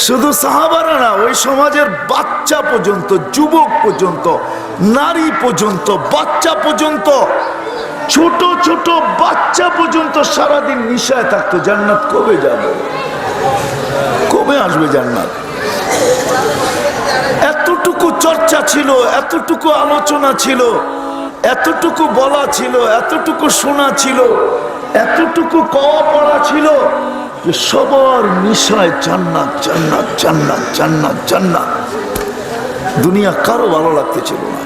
শুধু সাহাবারা না, ওই সমাজের বাচ্চা পর্যন্ত, যুবক পর্যন্ত, নারী পর্যন্ত, বাচ্চা পর্যন্ত, ছোট ছোট বাচ্চা পর্যন্ত সারাদিন নিশায় থাকতো। জান্নাত কবে যাবে, কবে আসবে জান্নাত? এতটুকু চর্চা ছিল, এতটুকু আলোচনা ছিল, এতটুকু বলা ছিল, এতটুকু শোনা ছিল, এতটুকু কওয়া পড়া ছিল যে সবার নিশায় জান্নাত জান্নাত জান্নাত জান্নাত জান্নাত। দুনিয়া কারো ভালো লাগতেছিল না,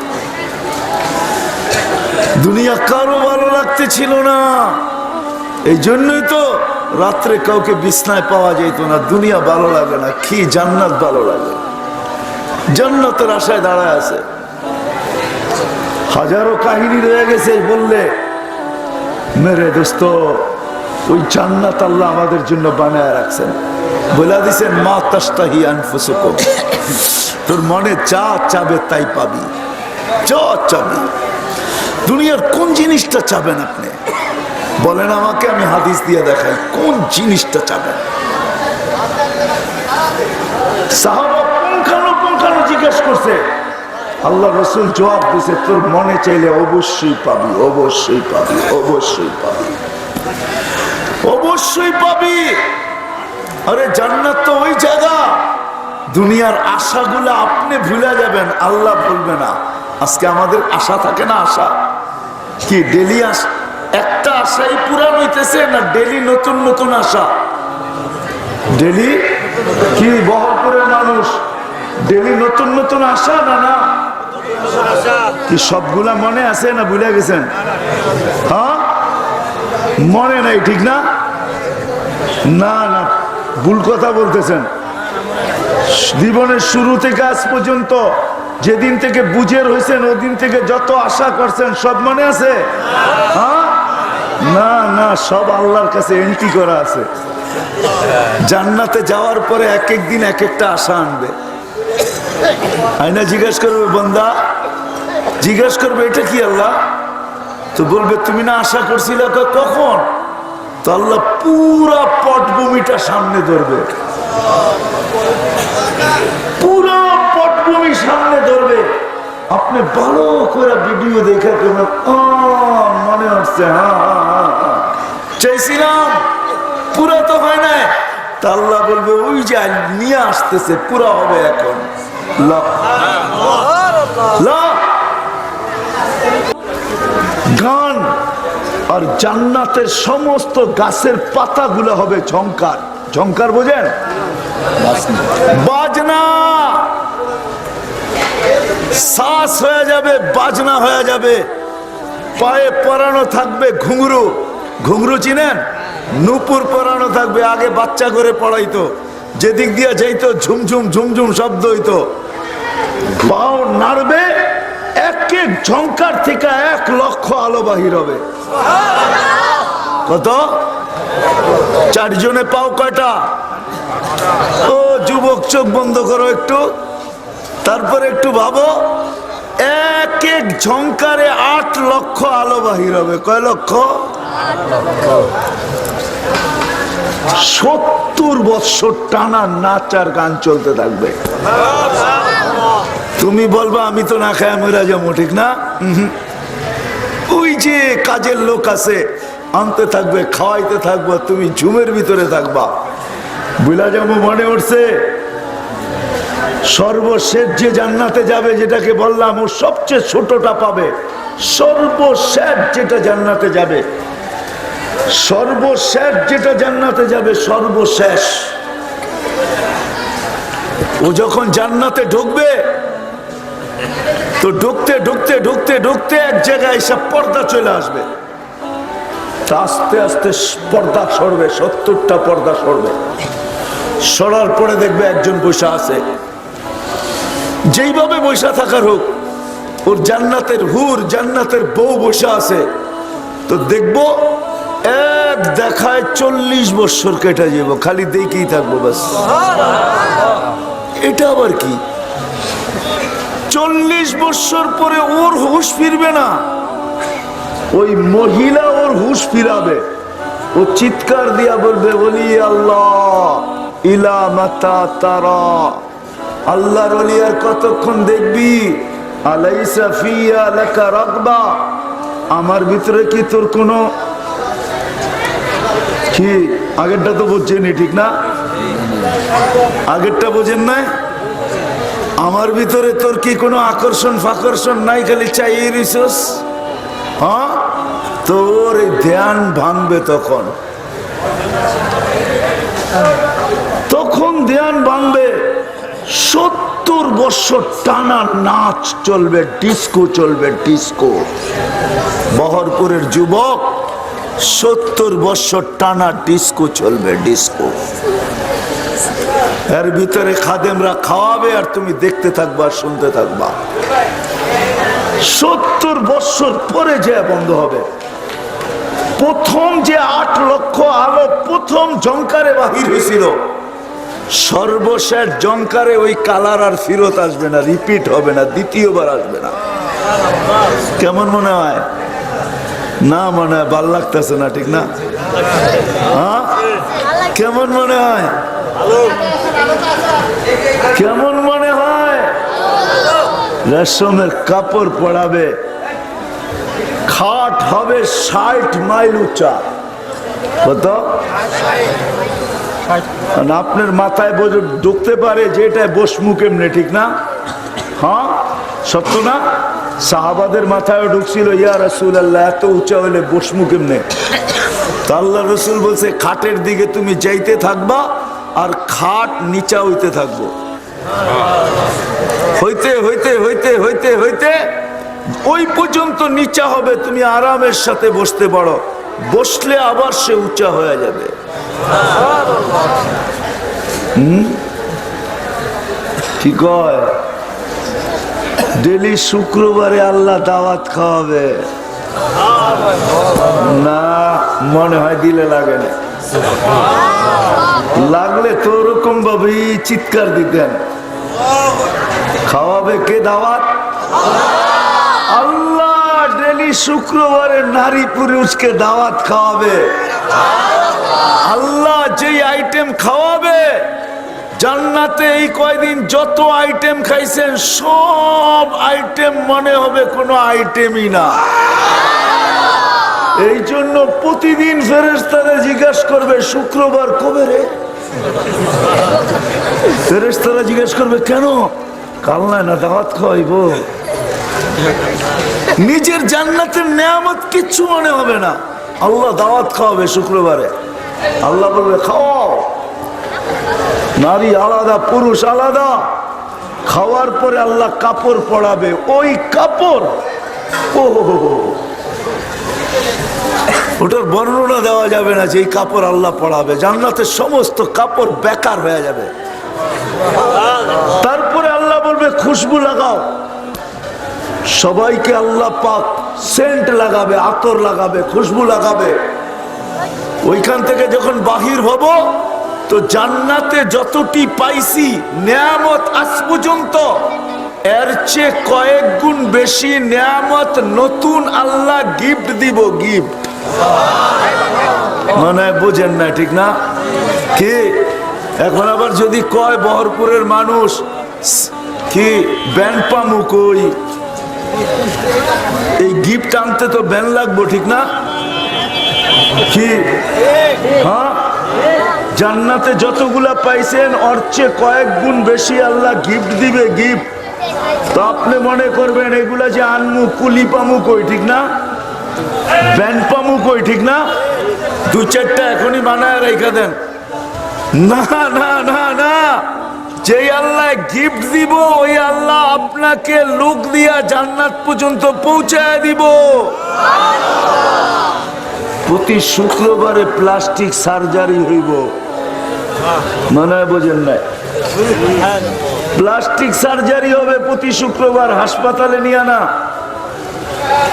দুনিয়া কারো ভালো লাগতেছিল না। এই জন্যই তো রাত্রে কাউকে বিছনায় পাওয়া যেত না। দুনিয়া ভালো লাগে না, কি জান্নাত ভালো লাগে। জান্নাতের আশায় দাঁড়ায় আছে। হাজারো কাহিনী রয়ে গেছে, বললে মেরে দোস্ত ওই জান্নাত আল্লাহ আমাদের জন্য বানায় রাখছেন। বলে দিছেন মা তাশতাহি আনফুসুকুম, তোর মনে যা চাবে তাই পাবি, যা চাবি। দুনিয়ার কোন জিনিসটা চাবেন আপনি বলেন আমাকে, আমি হাদিস দিয়ে দেখাই কোন জিনিসটা চাবেন। সাহাবা পুঙ্খানুপুঙ্খানু জিজ্ঞেস করছে, আল্লাহ রসুল জবাব দিছে তোর মনে চাইলে অবশ্যই পাবি, অবশ্যই পাবি, অবশ্যই পাবি, অবশ্যই পাবি। আরে জান্নাত তো ওই জায়গা, দুনিয়ার আশাগুলো আপনি ভুলে যাবেন, আল্লাহ ভুলবে না। আজকে আমাদের আশা থাকে না, আশা কি ডেলি একটা আশাই পুরান হইতেছে না ডেলি নতুন নতুন আশা? ডেলি কি বহরপুরের মানুষ ডেলি নতুন নতুন আশা না? না কি সবগুলা মনে আছে না ভুলে গেছেন? হ্যাঁ মনে নাই, ঠিক না? না না ভুল কথা বলতেছেন। জীবনের শুরু থেকে আজ পর্যন্ত যেদিন থেকে বুঝের হয়েছেন ওদিন থেকে যত আশা করছেন সব মনে আছে? হ্যাঁ না না, সব আল্লাহর কাছে এন্ট্রি করা আছে। জান্নাতে যাওয়ার পরে এক এক দিন এক একটা আশা আনবে। আয়না জিজ্ঞেস করবে, বান্দা জিজ্ঞেস করবে এটা কি আল্লাহ? তো বলবে তুমি না আশা করছিলে, কখন? তো আল্লাহ পুরা পটভূমিটা সামনে ধরবে, পুরা পটভূমি সামনে ধরবে। আপনি ভালো করে ভিডিও দেখে মনে হচ্ছে হ্যাঁ চাইছিলাম, পুরা তো হয় না। তা আল্লাহ বলবে ওই যে নিয়ে আসতেছে, পুরা হবে এখন। গান আর জান্নাতের সমস্ত গাছের পাতাগুলো হবে ঝংকার। ঝংকার বোঝেন? বাজনা, শ্বাস হয়ে যাবে, বাজনা হয়ে যাবে। পায়ে পরানো থাকবে ঘুঙরু। ঘুঙরু চিনেন? নূপুর পরানো থাকবে। আগে বাচ্চা করে পড়াইতো, যেদিক দিয়ে যাইতো ঝুমঝুম ঝুমঝুম শব্দ হইতো। পাও নাড়বে, এক এক ঝংকার থেকে 1 লক্ষ আলো বাহির হবে। কত? 4 জনে পাও কয়টা? ও যুবক চোখ বন্ধ করো একটু, তারপরে একটু ভাবো। এক এক ঝংকারে 8 লক্ষ আলো বাহির হবে। কয় লক্ষ? 70 বছর টানা নাচ আর গান চলতে থাকবে। তুমি বলবা আমি তো না খায় মরা যাবো, ঠিক না? ওই যে কাজের লোক আছে, আনতে থাকবে, খাওয়াইতে থাকবো, তুমি ঝুমের ভিতরে থাকবা। বুঝলা যাবো মনে উঠছে? সর্বশেষ যে জান্নাতে যাবে, যেটাকে বললাম ও সবচেয়ে ছোটটা পাবে। সর্বশেষ যেটা জান্নাতে যাবে, সর্বশেষ যেটা জান্নাতে যাবে, সর্বশেষ ও যখন জান্নাতে ঢুকবে, তো ঢুকতে ঢুকতে ঢুকতে ঢুকতে এক জায়গায় এসে পর্দা চলে আসবে। আস্তে আস্তে পর্দা সরবে, 70টা পর্দা সরবে। সরার পরে দেখবে একজন বসে আছে। যেইভাবে বসে থাকার হোক, ওর জান্নাতের হুর, জান্নাতের বউ বসে আছে। তো দেখবো এক দেখায় 40 বছর কেটে যাব, খালি দেখেই থাকবো বাস। এটা আবার কি? 40 বছর পরে ওর হুঁশ ফিরবে না, ওই মহিলা ওর হুশ ফিরাবে, ও চিৎকার দিয়া বলবে ওলি আল্লাহ ইলা মাতা তারা, আল্লাহর ওলি আর কতক্ষণ দেখবি? আলাইসা ফিয়া লাকা রাগবা, আমার ভিতরে কি তোর কোনো কি? আগেরটা তো বুঝছেনি, ঠিক না? আগেরটা বোঝেন না? আমার ভিতরে তোর কি কোনো আকর্ষণ ফাকর্ষণ নাই, খালি চাইয়ে রিসোর্স? হ্যাঁ, তোর এই ধ্যান ভাঙবে তখন, তখন ধ্যান ভাঙবে। 70 বছর টানা নাচ চলবে, ডিস্কো চলবে, ডিস্কো। বহরপুরের যুবক 70 বছর টানা ডিস্কো চলবে, ডিস্কো। এর ভিতরে খাদেমরা খাওয়াবে আর তুমি দেখতে থাকবা, শুনতে থাকবা। 70 বছর পরে যে বন্ধ হবে। প্রথম যে 8 লক্ষ আলো প্রথম জংকারে বাহির হয়েছিল, সর্বশেষ জংকারে ওই কালার আর ফিরত আসবে না, রিপিট হবে না, দ্বিতীয়বার আসবে না। কেমন মনে হয়? না মনে হয় ভাল লাগতেছে না, ঠিক না? হ্যাঁ, কেমন মনে হয়? কেমন মনে হয়? রেশমের কাপড় পরাবে, খাট হবে 60 মাইল উঁচা। কত? আপনার মাথায় ঢুকতে পারে যে এটা বসমু কেমনে, ঠিক না? হ্যাঁ, সত্য না? সাহাবাদের মাথায় ঢুকছিল, ইয়া রাসূলুল্লাহ এত উঁচা হলে বসমু কেমনে? তো আল্লাহ রসুল বলছে খাটের দিকে তুমি যাইতে থাকবা আর খাট নিচা হইতে থাকবো, হইতে হইতে হইতে হইতে হইতে ওই পর্যন্ত নিচা হবে, তুমি আরামের সাথে বসতে পারো, বসলে আবার সে উঁচা হয়ে যাবে। কি কয়? ডেলি শুক্রবারে আল্লাহ দাওয়াত খাওয়াবে না? মনে হয় দিলে লাগে না, লাগলে তো ওরকম ভাবে চিৎকার দিতেন। খাওয়াবে কে দাওয়াত? আল্লাহ ডেলি শুক্রবারে নারী পুরুষকে দাওয়াত খাওয়াবে। আল্লাহ যে আইটেম খাওয়াবে জান্নাতে, এই কয়দিন যত আইটেম খাইছেন সব আইটেম মনে হবে কোনো আইটেমই না। এই জন্য প্রতিদিন ফেরেশতারা জিজ্ঞাসা করবে শুক্রবার কবে রে? ফেরেশতারা জিজ্ঞাসা করবে কেন? কাল না দাওয়াত খাওয়াইব। নিজের জান্নাতের নেয়ামত কিচ্ছু মনে হবে না, আল্লাহ দাওয়াত খাওয়াবে শুক্রবারে। আল্লাহ বলবে খাওয়াও। নারী আলাদা, পুরুষ আলাদা। খাওয়ার পরে আল্লাহ কাপড় পরাবে, ওই কাপড় ওটার বর্ণনা দেওয়া যাবে না যে এই কাপড় আল্লাহ পরাবে। জান্নাতের সমস্ত কাপড় বেকার হয়ে যাবে। তারপরে আল্লাহ বলবে খুশবু লাগাও। সবাইকে আল্লাহ পাক সেন্ট লাগাবে, আতর লাগাবে, খুশবু লাগাবে। ওইখান থেকে যখন বাহির হব তো জান্নাতে যতটি পাইছি নেয়ামত আজ পর্যন্ত, এর চেয়ে কয়েক গুণ বেশি নেয়ামত নতুন আল্লাহ গিফট দিব, গিফট। মানে বুঝেন না, ঠিক না? কি এখন আবার যদি কয় বহরপুরের মানুষ কি ব্যান্ড পামু কই, এই গিফট আনতে তো ব্যান লাগবো, ঠিক না? কি হ্যাঁ, জান্নাতে যতগুলা পাইছেন ওর চেয়ে কয়েক গুণ বেশি আল্লাহ গিফট দিবে, গিফট। তো আপনি মনে করবেন এগুলা যে আনমু, কুলি পামু কই, ঠিক না? ব্যান্ড পামু কই, ঠিক না? 2-4টা এখনই বানায় রেখে দেন। না না না না, যে আল্লাহ গিফট দিব ওই আল্লাহ আপনাকে লোক দিয়া জান্নাত পর্যন্ত পৌঁছায় দিব। প্রতি শুক্রবারে প্লাস্টিক সার্জারি হইব, মনে হয় বোঝেন নাই? প্লাস্টিক সার্জারি হবে প্রতি শুক্রবার, হাসপাতালে নিয়ে না।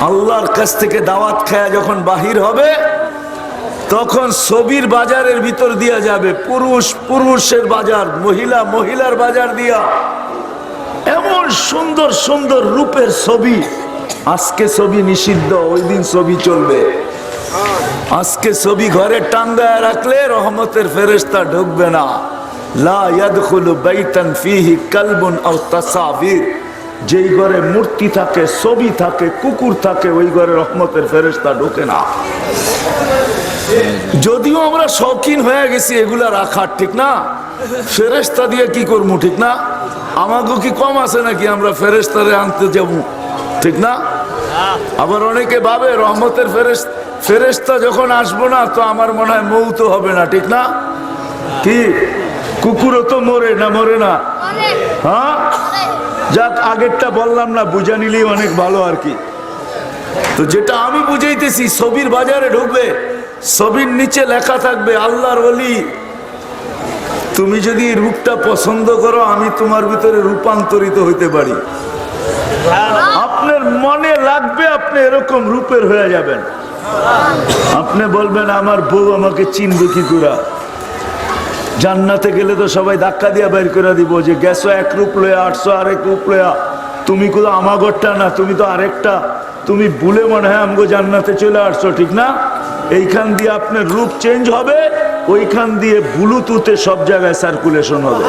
আল্লাহর কাছ থেকে দাওয়াত খায়া যখন বাহির হবে তখন ছবির বাজারের ভিতর দিয়া যাবে, পুরুষ পুরুষের বাজার, মহিলা মহিলার বাজার দিয়া। এমন সুন্দর সুন্দর রূপের ছবি আজকে ছবি নিষিদ্ধ, ওই দিন ছবি চলবে। আজকে ছবি ঘরে টাঙ্গায় রাখলে রহমতের ফেরেশতা ঢুকবে না। লা ইয়াদখুলু বাইতান ফীহি কালবুন আও তাসাবির, যেই ঘরে মূর্তি থাকে, ছবি থাকে, কুকুর থাকে, ওই ঘরে রহমতের ফেরেশতা ঢোকে না। যদিও আমরা শৌখিন হয়ে গেছি এগুলা রাখার, ঠিক না? ফেরেশতা দিয়ে কি করবো, ঠিক না? আমাকে কি কম আছে নাকি আমরা ফেরেশতারে আনতে যাব, ঠিক না? আবার অনেকে ভাবে রহমতের ফেরেশতা যখন আসবো না তো আমার মনে হয় মৌত হবে না, ঠিক না? কি কুকুরও তো মরে না, মরে না? হ্যাঁ, যাক আগেরটা বললাম না, বুঝা নিলেই অনেক ভালো আর কি। তো যেটা আমি বুঝাইতেছি, ছবির বাজারে ঢুকবে, ছবির নিচে লেখা থাকবে আল্লাহর ওলি, তুমি যদি রূপটা পছন্দ করো আমি তোমার ভিতরে রূপান্তরিত হইতে পারি। আপনার মনে লাগবে আপনি এরকম রূপের হয়ে যাবেন। আপনি বলবেন আমার বউ আমাকে চিনবে কি করে? জান্নাতে গেলে তো সবাই ধাক্কা দিয়ে বের করে দিব যে গেছো এক রূপ লয়া, আটশো আরেক রূপ লয়া, তুমি কোনো আমাগরটা না, তুমি তো আরেকটা, তুমি ভুলে মনে হয় আমগো জান্নাতে চলে আসছো, ঠিক না? এইখান দিয়ে আপনার রূপ চেঞ্জ হবে, ওইখান দিয়ে ব্লুটুথে সব জায়গায় সার্কুলেশন হবে।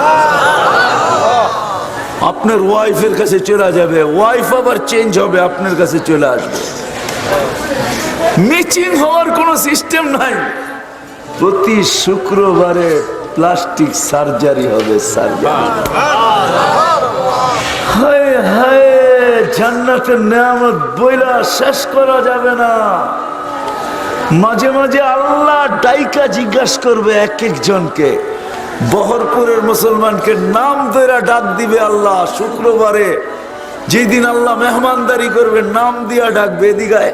আপনার ওয়াইফের কাছে চলে যাবে, ওয়াইফ আবার চেঞ্জ হবে, আপনার কাছে চলে আসবে। মিচিং হওয়ার কোনো সিস্টেম নাই। প্রতি শুক্রবারে প্লাস্টিক সার্জারি হবে, সার্জারি। হায় হায়, জান্নাতের নেয়ামত বইলা শেষ করা যাবে না। মাঝে মাঝে আল্লাহ ডাইকা জিজ্ঞাসা করবে এক একজনকে, বহরপুরের মুসলমানকে নাম ধরে ডাক দিবে আল্লাহ শুক্রবারে, যেদিন আল্লাহ মেহমানদারি করবে নাম দিয়া ডাকবে। এদিকে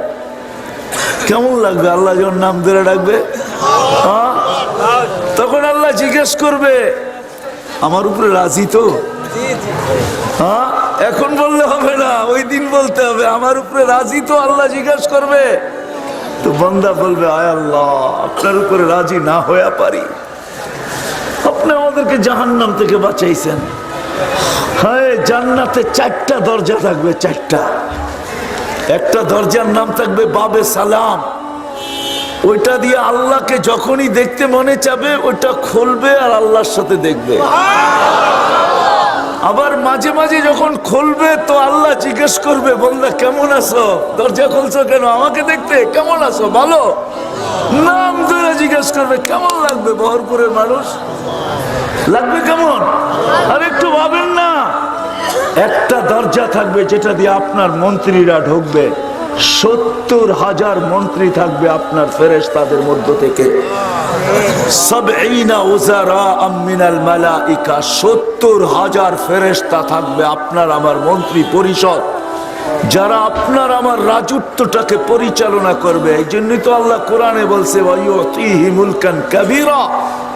কেমন লাগবে আল্লাহ যখন নাম ধরে ডাকবে? তখন আল্লাহ জিজ্ঞেস করবে আমার উপরে রাজি তো? হ্যাঁ, এখন বললে হবে না, ওই দিন বলতে হবে আমার উপরে রাজি তো। আল্লাহ জিজ্ঞেস করবে, তো বান্দা বলবে আয় আল্লাহ আপনার উপরে রাজি না হয়ে পারি, আপনি আমাদেরকে জাহান্নাম থেকে বাঁচাইছেন। হ্যাঁ, জান্নাতে 4টা দরজা থাকবে, 4টা। একটা দরজার নাম থাকবে বাবে সালাম, ওইটা দিয়ে আল্লাহকে যখনই দেখতে মনে চাবে ওইটা খুলবে আর আল্লাহর সাথে দেখবে। আবার মাঝে মাঝে যখন খুলবে তো আল্লাহ জিজ্ঞেস করবে বললে কেমন আছো, দরজা খুলছো কেন? আমাকে দেখতে। কেমন আছো? ভালো। নাম ধরে জিজ্ঞেস করবে কেমন লাগবে? বহরপুরের মানুষ লাগবে কেমন? আর একটু ভাবেন না, একটা দরজা থাকবে যেটা দিয়ে আপনার মন্ত্রীরা ঢুকবে, 70,000 মন্ত্রী থাকবে আপনার ফেরেশতাদের মধ্য থেকে। 70,000 ফেরেশতা থাকবে আপনার আমার মন্ত্রী পরিষদ, যারা আপনার আমার রাজত্বটাকে পরিচালনা করবে। এই জন্যই তো আল্লাহ কোরআনে বলছে ওয়ায়ুতিহি মুলকান কাবীরা,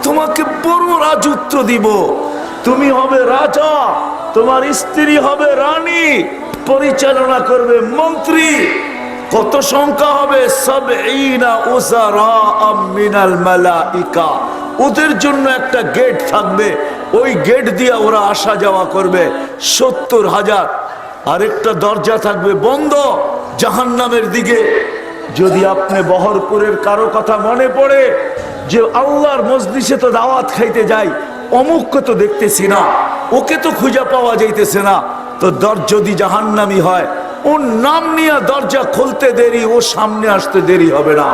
তোমাকে বড় রাজত্ব দিব, তুমি হবে রাজা, তোমার স্ত্রী হবে রানী, পরিচালনা করবে মন্ত্রী। কত সংখ্যা হবে? 70 মিনাল মালাইকা। ওদের জন্য একটা গেট থাকবে, ওই গেট দিয়ে ওরা আসা যাওয়া করবে, 70,000। আরেকটা দরজা থাকবে বন্ধ জাহান্নামের দিকে। যদি আপনি বহরপুরের কারো কথা মনে পড়ে যে আল্লাহর মজলিসে তো দাওয়াত খাইতে যাই, অমুককে তো দেখতেছি না, ওকে তো খুঁজে পাওয়া যাইতেছে না, তো যদি জাহান্নামী হয় ওর নাম নিয়ে দরজা খুলতে দেরি, ও সামনে আসতে দেরি হবে না।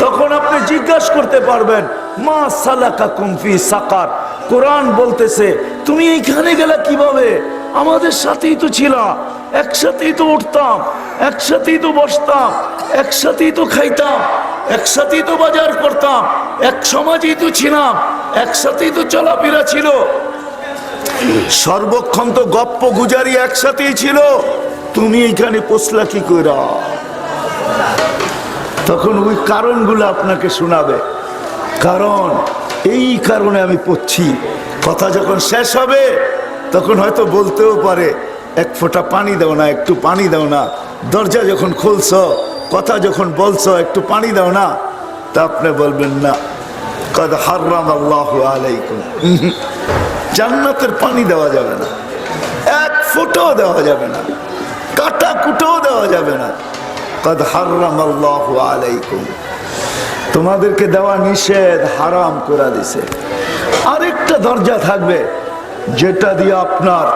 তখন আপনি জিজ্ঞাসা করতে পারবেন মা সালাকাকুম ফি সাকার। কোরআন বলতেছে তুমি এইখানে গেলা কিভাবে? আমাদের সাথেই তো ছিলা, একসাথেই তো উঠতাম, একসাথেই তো বসতাম, একসাথেই তো খাইতাম, একসাথেই তো বাজার করতাম, এক সমাজেই তো ছিলাম, একসাথেই তো চলাফেরা ছিল, সর্বক্ষণ তো গপ্প গুজারি একসাথেই ছিল, তুমি এইখানে পৌঁছলা কি কইরা? তখন ওই কারণগুলো আপনাকে শোনাবে, কারণ এই কারণে আমি পড়ছি। কথা যখন শেষ হবে তখন হয়তো বলতেও পারে এক ফোঁটা পানি দাও না, একটু পানি দাও না। দরজা যখন খুলছ, কথা যখন বলছো একটু পানি দাও না, তা আপনি বলবেন না কদ হারামাল্লাহু আলাইকুম, জান্নাতের পানি দেওয়া যাবে না, এক ফোঁটাও দেওয়া যাবে না, কাটা কাটা কুটেও দেওয়া যাবে না। কদ হারামাল্লাহু আলাইকুম, তোমাদেরকে দেওয়া নিষেধ, হারাম করে দিছে। আরেকটা দরজা থাকবে যেটা দিয়ে আপনার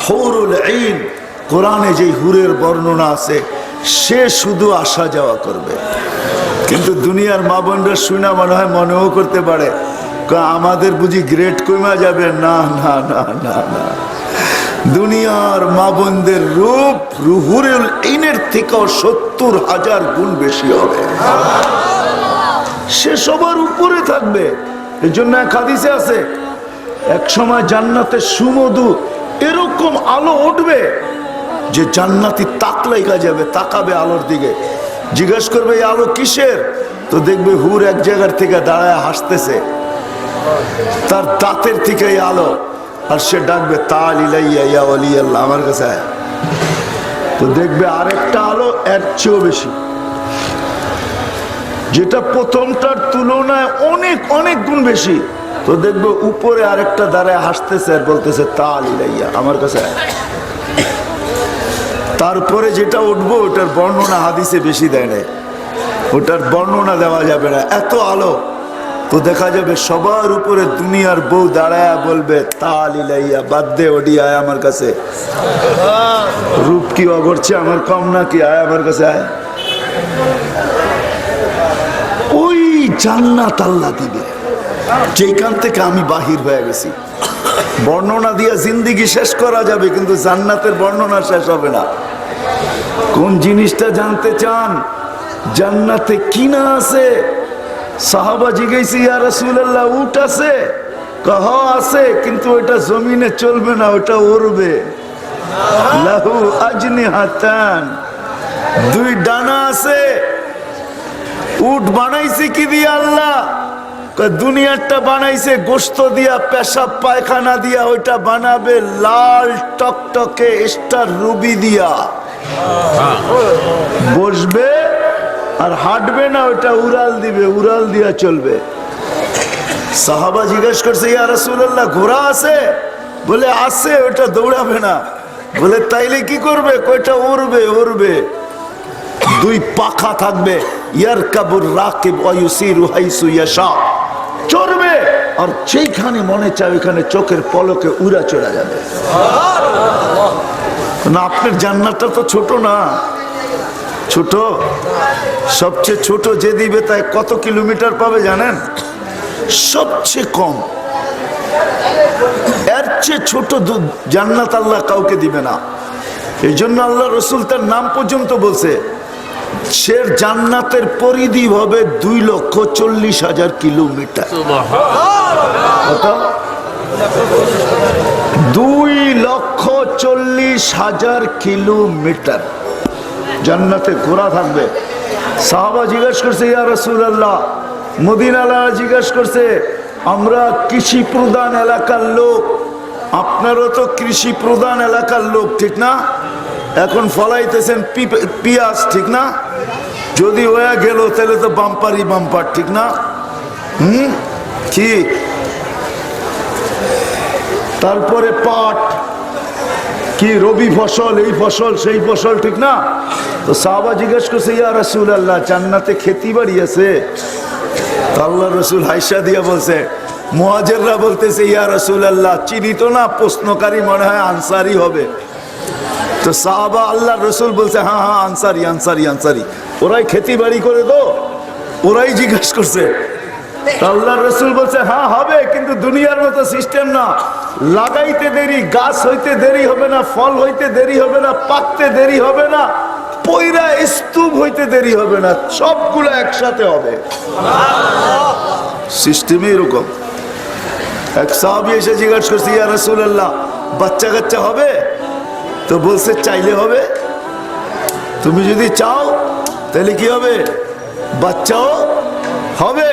হুরুল আইন, কোরআনে যে হুরের বর্ণনা আছে, সে শুধু আসা যাওয়া করবে। কিন্তু দুনিয়ার মা বোনরা শুনা মনে হয় মনেও করতে পারে আমাদের বুঝি গ্রেড কমা যাবে। না না না না না, দুনিয়ার মা বোনদের রূপ হুরুল আইনের থেকেও 70,000 গুণ বেশি হবে। সে সবার উপরে থাকবে। এই জন্য এক হাদিসে আছে, এক সময় জান্নাতে সুমধু এরকম আলো উঠবে যে জান্নাতি তাক লাগা যাবে, তাকাবে আলোর দিকে, জিজ্ঞেস করবে এই আলো কিসের? তো দেখবে হুর এক জায়গার থেকে দাঁড়ায় হাসতেছে, তার দাঁতের থেকে এই আলো। আর সে ডাকবে তাল ইলাইয়া ইয়া ওয়ালি আল্লাহ, আমার কাছে আয়। তো দেখবে আরেকটা আলো এর চেয়েও বেশি, যেটা প্রথমটার তুলনায় অনেক অনেক গুণ বেশি। তো দেখবে উপরে আরেকটা দাঁড়ায় হাসতেছে আর বলতেছে তাল ইলাইয়া, আমার কাছে আয়। তারপরে যেটা উঠবো ওটার বর্ণনা হাদিসে বেশি দেয় না, ওটার বর্ণনা দেওয়া যাবে না, এত আলো। তো দেখা যাবে সবার উপরে দুনিয়ার বউ দাঁড়ায় বলবে তাল ইলাইয়া, বাদ দে ওডি, আয় আমার কাছে। রূপ কি অগরছে আমার কম নাকি? আয় আমার কাছে আয়। ওই জান্নাত আল্লাহ দিবে যেখান থেকে আমি বাহির হয়ে গেছি। বর্ণনা দিয়া জিন্দিগি শেষ করা যাবে, কিন্তু জান্নাতের বর্ণনা শেষ হবে না। কোন জিনিসটা জানতে চান? জান্নাতে কিনা আছে? সাহাবা জিজ্ঞেস ইয়া রাসূলুল্লাহ উট আছে? কহ আছে, কিন্তু ওটা জমিনে চলবে না, ওটা উড়বে। লাহু আজনিহাতান, দুই ডানা আছে। উট বানাইছে কি দিয়া আল্লাহ? দুনিয়াটা বানাইছে গোশত দিয়া, পেশাব পায়খানা দিয়া, ওইটা বানাবে লাল টকটকে স্টার রুবি দিয়া। বসবে আর হাঁটবে না, ওইটা উড়াল দিবে, উড়াল দিয়া চলবে। সাহাবা জিজ্ঞেস করছে ইয়া রাসূলুল্লাহ ঘোড়া আছে? বলে আছে, ওইটা দৌড়াবে না। বলে তাইলে কি করবে? কয়টা উড়বে, উড়বে। দুই পাখা থাকবে, ইয়ারকাবুর রাকিব ওয়া ইউসিরু হাইসু ইয়াশা, চড়বে আর যেখানে মনে চায় ওইখানে চোখের পলকে উড়া চলে যাবে। না, আপনার জান্নাতটা তো ছোট না? ছোট? সবচেয়ে ছোট যে দিবে তাই কত কিলোমিটার পাবে জানেন? সবচেয়ে কম। এর চেয়ে ছোট জান্নাত আল্লাহ কাউকে দিবে না। এই জন্য আল্লাহ রসুল তার নাম পর্যন্ত বলছে, সে জান্নাতের পরিধি হবে 2,40,000 কিলোমিটার। 2,40,000 কিলোমিটার জান্নাতে ঘোরা থাকবে। সাহাবা জিজ্ঞেস করছে ইয়া রাসূলুল্লাহ, মদিনাওয়ালা জিজ্ঞেস করছে আমরা কৃষি প্রধান এলাকার লোক, আপনারও তো কৃষি প্রধান এলাকার লোক, ঠিক না? এখন ফলাইতেছেন পিয়াজ, ঠিক না? যদি হয়ে গেল তাহলে তো বাম্পারই বাম্পার, ঠিক না? কি তারপরে পাট, কি রবি ফসল, এই ফসল সেই ফসল, ঠিক না? তো সাহাবা জিজ্ঞেস করছে ইয়া রাসূলুল্লাহ জান্নাতে খেতি বাড়ি আছে? তো আল্লাহ রসুল হাইসা দিয়া বলছে, মুহাজিররা বলতেছে ইয়া রাসূলুল্লাহ চিনি তো না, প্রশ্নকারী মনে হয় আনসারি হবে। তো সাহাবা আল্লাহ রসুল বলছে হ্যাঁ হ্যাঁ আনসারি আনসারি আনসারি, ওরাই খেতি বাড়ি করে, তো ওরাই জিজ্ঞেস করছে। আল্লাহ রসুল বলছে হ্যাঁ হবে, কিন্তু দুনিয়ার মতো সিস্টেম না, লাগাইতে দেরি, গাছ হইতে দেরি হবে না, ফল হইতে দেরি হবে না, পাকতে দেরি হবে না, পয়রা স্তূপ হইতে দেরি হবে না, সবগুলো একসাথে হবে। সিস্টেম এরকম। এক সাহাবী এসে জিজ্ঞাসা করছে ইয়া রাসূলুল্লাহ বাচ্চা কাচ্চা হবে? তো বলছে চাইলে হবে, তুমি যদি চাও তাহলে কি হবে, বাচ্চাও হবে,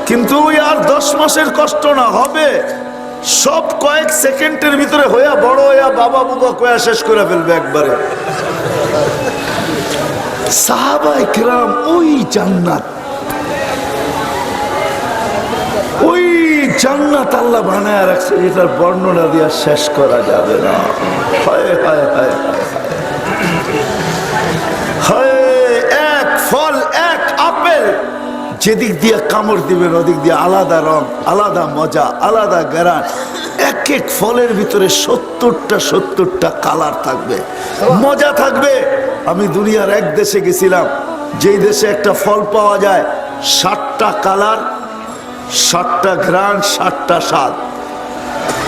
কিন্তু আর 10 মাসের কষ্ট না, হবে সব কয়েক সেকেন্ডের ভিতরে হইয়া বড় হইয়া বাবা বুবা কয়া শেষ করে ফেলবে একবারে। সাহাবায়ে কেরাম ওই জান্নাত, ওই জান্নাত আল্লাহ বানায় রাখছে, এটার বর্ণনা দিয়া শেষ করা যাবে না। হায় হায় হায় হায়। আপেল যেদিক দিয়ে কামড় দিবেন ওদিক দিয়ে আলাদা রং, আলাদা মজা, আলাদা গ্যারান। এক এক ফলের ভিতরে 70টা কালার থাকবে, মজা থাকবে। আমি দুনিয়ার এক দেশে গেছিলাম, যেই দেশে একটা ফল পাওয়া যায় 60টা কালার, 60টা ঘ্রাণ, 60টা স্বাদ।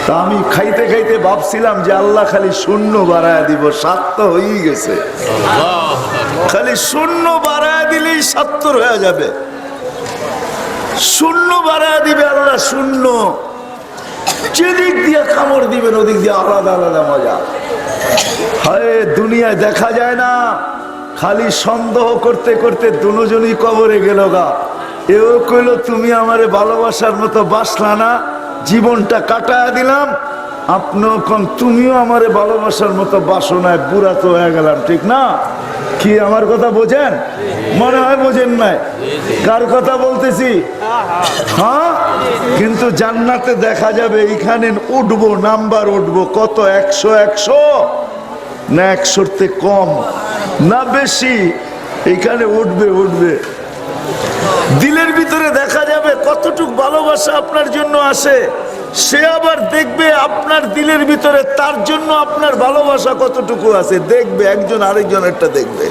তা আমি খাইতে খাইতে ভাবছিলাম যে আল্লাহ খালি শূন্য বাড়ায় দিব, স্বাদ তো হয়েই গেছে, খালি শূন্য বাড়ায় দিলেই 70 হয়ে যাবে। শূন্য বাড়ায় দিবে আল্লাহ, শূন্য। যেদিক দিয়ে কামড় দিবেন ওদিক দিয়ে আলাদা আলাদা মজা। হায়, দুনিয়ায় দেখা যায় না, খালি সন্দেহ করতে করতে দুজনই কবরে গেল গা। এও কইল তুমি আমারে ভালোবাসার মতো বাসলা না, জীবনটা কাটায় দিলাম। আপনিও কোন তুমিও আমারে ভালোবাসার মতো বাসো নাই, বুড়া তো হয়ে গেলাম, ঠিক না? কি আমার কথা বোঝেন? মনে হয় বোঝেন নাই। কার কথা বলতেছি? হ্যাঁ, কিন্তু জান্নাতে দেখা যাবে এইখানে উঠবো, নাম্বার উঠবো কত, 100 না 100-র থেকে কম না বেশি, এইখানে উঠবে। দিলের ভিতরে দেখা যাবে কতটুকু ভালোবাসা আপনার জন্য আসে। সে আবার দেখবে আপনার দিলের ভিতরে তার জন্য আপনার ভালোবাসা কতটুকু আছে, দেখবে। একজন আরেকজনেরটা দেখবে,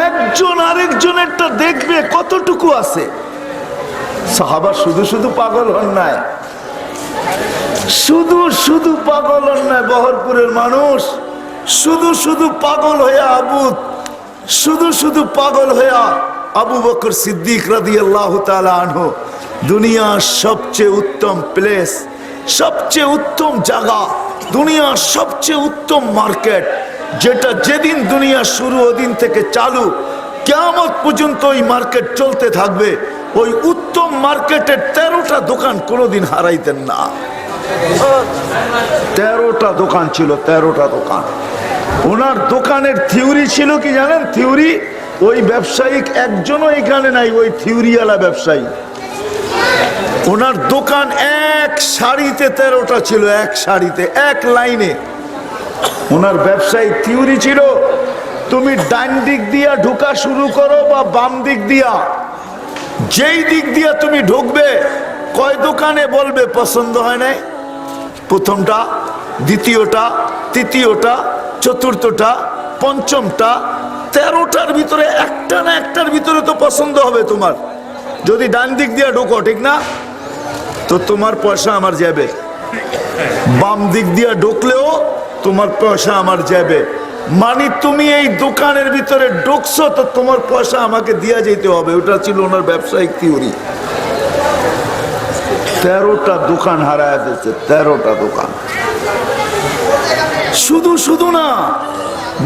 একজন আরেকজনেরটা দেখবে কতটুকু আছে। সাহাবা শুধু শুধু পাগল হন নাই, শুধু শুধু পাগল হন নাই। বহরপুরের মানুষ শুধু শুধু পাগল হইয়া শুধু শুধু পাগল হইয়া আবু বকর সিদ্দিক রাদিয়াল্লাহু তাআলা আনহু, দুনিয়ার সবচেয়ে উত্তম প্লেস, সবচেয়ে উত্তম জায়গা, দুনিয়ার সবচেয়ে উত্তম মার্কেট, যেটা যেদিন দুনিয়া শুরু ওদিন থেকে চালু, কিয়ামত পর্যন্ত ওই মার্কেট চলতে থাকবে। ওই উত্তম মার্কেটের 13টা দোকান কোনোদিন হারাইতেন না। 13টা দোকান ছিল, 13টা দোকান। ওনার দোকানের থিওরি ছিল কি জানেন? থিওরি, ওই ব্যবসায়িক একজনও এখানে নাই, ওই থিওরিওয়ালা ব্যবসায়ী। ওনার দোকান এক সারিতে 13টা ছিল, এক সারিতে, এক লাইনে। ওনার ব্যবসায়িক থিওরি ছিল, তুমি ডান দিক দিয়া ঢোকা শুরু করো বা বাম দিক দিয়া, যেই দিক দিয়া তুমি ঢুকবে, কয় দোকানে বলবে পছন্দ হয় নাই, প্রথমটা, দ্বিতীয়টা, তৃতীয়টা, চতুর্থটা, পঞ্চমটা, 13টার ভিতরে একটা না একটার ভিতরে তো পছন্দ হবে তোমার। যদি ডান দিক দিয়ে ঢোকো, ঠিক না, তো তোমার পয়সা আমার যাবে। বাম দিক দিয়ে ঢুকলেও তোমার পয়সা আমার যাবে। মানে তুমি এই দোকানের ভিতরে ঢুকছো তো তোমার পয়সা আমাকে দিয়া যেতে হবে। ওটা ছিল ওনার ব্যবসায়িক থিওরি। 13টা দোকান হারায় দিয়েছে, 13টা দোকান। শুধু শুধু না,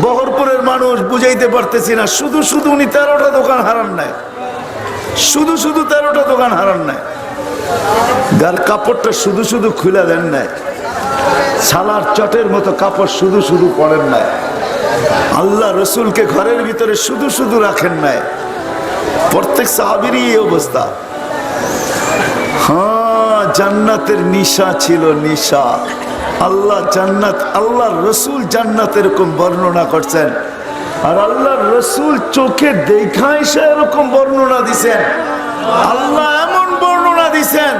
বহরপুরের মানুষ বুঝাইতে পারতেছি না, শুধু শুধু উনি 13টা দোকান হারান নাই, শুধু শুধু 13টা দোকান হারান নাই। গার কাপড়টা শুধু শুধু খুলে দেন নাই, সালার চটের মতো কাপড় শুধু শুধু পরেন নাই, আল্লাহ রসুলকে ঘরের ভিতরে শুধু শুধু রাখেন নাই। প্রত্যেক সাহাবীরই এই অবস্থা। হ্যাঁ, জান্নাতের নিশা ছিল, নিশা। আল্লাহ জান্নাত, আল্লাহ রসুল জান্নাত এরকম বর্ণনা করছেন, আর আল্লাহ রসুল চোখে দেখা এসে এরকম বর্ণনা দিছেন। আল্লাহ এমন বর্ণনা দিছেন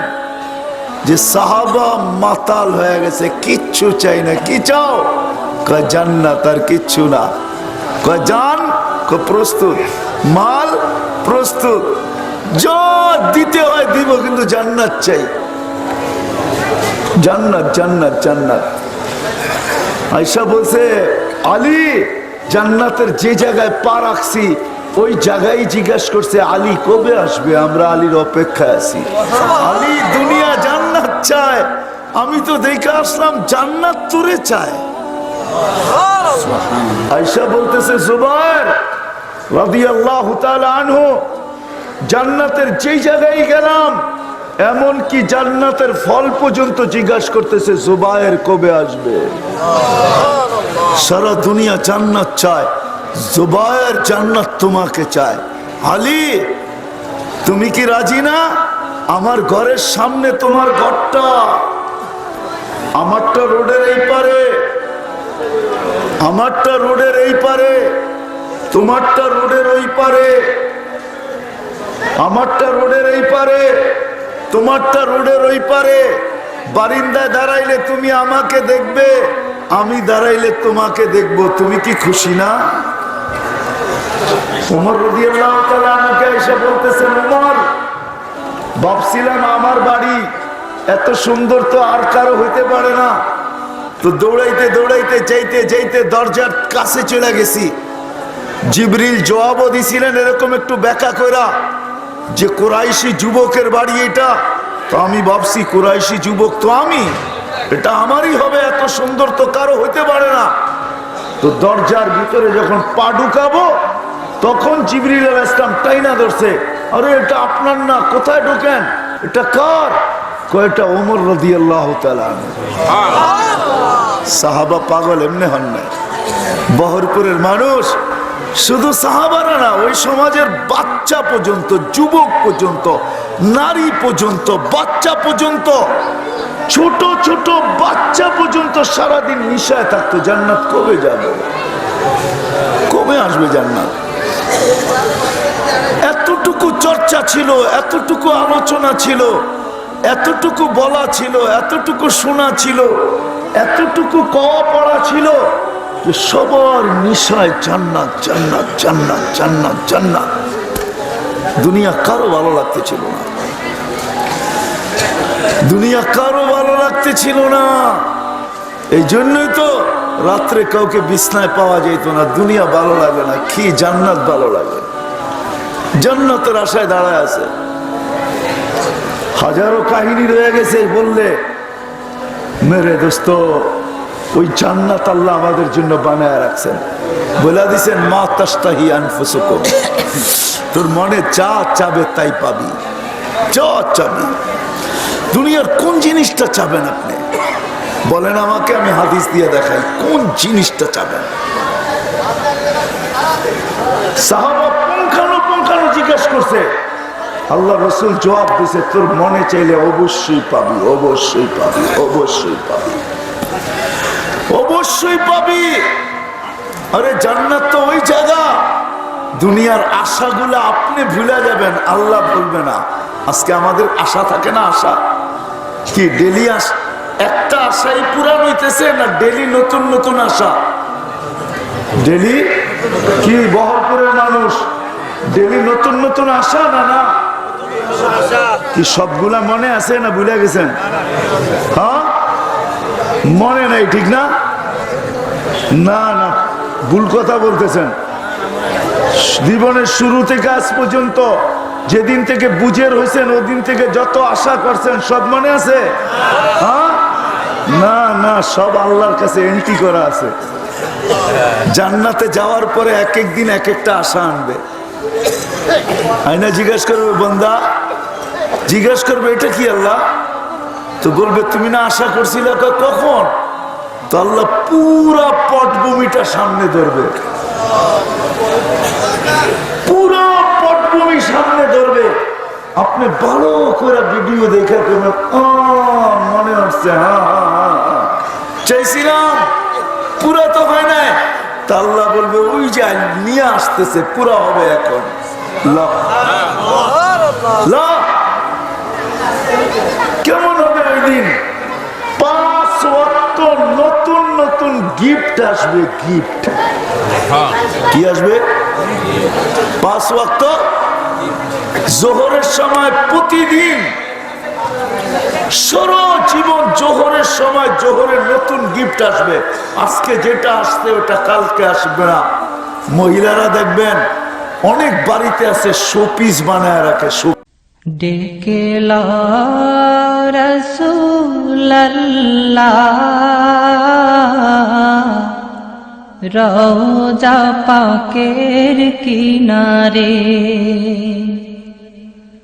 যে সাহাবা মাতাল হয়ে গেছে, কিচ্ছু চাই না। কি চাও? কয় জান্নাত, আর কিচ্ছু না। কয় জান? কয় প্রস্তুত। মাল? প্রস্তুত। যা দিতে হয় দিব, কিন্তু জান্নাত চাই। জান্নাত, জান্নাত, জান্নাত। আয়েশা বলছে, আলী জান্নাতের যে জায়গায় পা রাখছি ওই জায়গায় জিজ্ঞাসা করছে, আলী কবে আসবে? আমরা আলীর অপেক্ষায় আছি। আলী দুনিয়া জান্নাত চায়, আমি তো দেখে আসলাম জান্নাত তোরে চায়। আয়েশা বলতেছে, জুবায়ের রাদিয়াল্লাহু তাআলা আনহু, জান্নাতের যেই জায়গায় গেলাম এমন কি জান্নাতের ফল পর্যন্ত জিজ্ঞাসা করতেছে, জুবায়ের কবে আসবে? সারা দুনিয়া জান্নাত চায়, জুবায়ের জান্নাত তোমাকে চায়। আলী তুমি কি রাজি না? আমার ঘরের সামনে তোমার ঘরটা, আমারটা রোডের এই পারে, আমারটা রোডের এই পারে, তোমারটা রোডের ওই পারে, আমারটা রোডের এই পারে, তোমারটা রোডের ওই পারে। বারিন্দায় দাঁড়াইলে তুমি আমাকে দেখবে, আমি দাঁড়াইলে তোমাকে দেখবো। তুমি কি খুশি না? ওমর রাদিয়াল্লাহু তাআলা আমাকে এসে বলতেছেন, ওমর, ভাবছিলাম আমার বাড়ি এত সুন্দর তো আর কারো হইতে পারে না। তো দৌড়াইতে দৌড়াইতে যাইতে যাইতে দরজার কাছে চলে গেছি। জিবরিল জবাবও দিছিলেন এরকম একটু ব্যাখ্যা কইরা যে কুরাইশি যুবকের বাড়ি এটা। তো আমি ভাবছি কুরাইশি যুবক তো আমি, এটা আমারই হবে, এত সুন্দর তো কারো হইতে পারে না। তো দরজার ভিতরে যখন পা ঢুকাবো তখন জিবরিল আলাইহিস সালাম টাইনা ধরছে, আরে এটা আপনার না, কোথায় ঢোকেন, এটা কার? কয়টা ওমর রাদিয়াল্লাহু তাআলা। সাহাবা পাগল এমনি হন না। বহরপুরের মানুষ শুধু সাহাবারা না, ওই সমাজের বাচ্চা পর্যন্ত, যুবক পর্যন্ত, নারী পর্যন্ত, বাচ্চা পর্যন্ত, ছোট ছোট বাচ্চা পর্যন্ত সারাদিন নিশায় থাকতো, জান্নাত কবে যাবে, কবে আসবে জান্নাত। এতটুকু চর্চা ছিল, এতটুকু আলোচনা ছিল, এতটুকু বলা ছিল, এতটুকু শোনা ছিল, এতটুকু কওয়া পড়া ছিল যে সবার নিশায় জান্নাত জান্নাত জান্নাত জান্নাত জান্নাত। দুনিয়া কারো ভালো লাগতে ছিল না, দুনিয়া কারো ভালো লাগতে ছিল না। এই জন্যই তো রাত্রে কাউকে বিছনায় পাওয়া যেত না। দুনিয়া ভালো লাগে না, কি জান্নাত ভালো লাগে। জান্নাতের আশায় দাঁড়ায় আছে। হাজারো কাহিনী রয়ে গেছে, বললে মেরে দোস্ত ওই জান্নাত আল্লাহ আমাদের জন্য বানায় রাখছেন। বলে দিছেন, মা তাশতাহি আনফুসুকুম, তোর মনে যা চাবে তাই পাবি, যা চাবি। দুনিয়ার কোন জিনিসটা চাবেন আপনি বলেন আমাকে, আমি হাদিস দিয়ে দেখাই কোন জিনিসটা চাবেন। সাহাবা পুঙ্খানুপুঙ্খানু জিজ্ঞেস করছে, আল্লাহ রসুল জবাব দিছে, তোর মনে চাইলে অবশ্যই পাবি, অবশ্যই পাবি, অবশ্যই পাবি, অবশ্যই পাবি। আরে জান্নাত তো ওই জায়গা, দুনিয়ার আশাগুলো আপনি ভুলে যাবেন, আল্লাহ ভুলবে না। আজকে আমাদের আশা থাকে না, আশা কি ডেলি একটা আশাই পুরান হইতেছে না, ডেলি নতুন নতুন আশা। ডেলি কি বহরপুরের মানুষ ডেলি নতুন নতুন আশা, না না কি সবগুলা মনে আছে না ভুলে গেছেন? হ্যাঁ মনে নাই, ঠিক না? না না ভুল কথা বলতেছেন। জীবনের শুরু থেকে আজ পর্যন্ত যেদিন থেকে বুঝের হয়েছেন ওদিন থেকে যত আশা করছেন সব মনে আছে? হ্যাঁ না না, সব আল্লাহর কাছে এন্ট্রি করা আছে। জান্নাতে যাওয়ার পরে এক এক দিন এক একটা আশা আনবে। আয়না জিজ্ঞেস করবে, বন্দা জিজ্ঞেস করবে এটা কি আল্লাহ? তো বলবে তুমি না আশা করছিলে, কখন? তো আল্লাহ পুরা পটভূমিটা সামনে ধরবে, পুরো পটভূমি সামনে ধরবে। আপনি ভালো করে ভিডিও দেখে করবেন, মনে হচ্ছে হ্যাঁ চাইছিলাম, পুরা তো হয় না। তা আল্লাহ বলবে ওই যে নিয়ে আসতেছে, পুরা হবে এখন। কেমন হবে ওই দিন? 5 ওয়াক্ত নতুন নতুন গিফট আসবে, গিফট। কি আসবে? 5 ওয়াক্ত জোহরের সময় প্রতিদিন, সারা জীবন জোহরের সময় জোহরের নতুন গিফট আসবে। আজকে যেটা আসছে ওটা কালকে আসবে না। মহিলারা দেখবেন অনেক বাড়িতে আছে শোপিস বানায় রাখে। ডেকে লা রাসূলুল্লাহ রওজা পাকের কিনারে।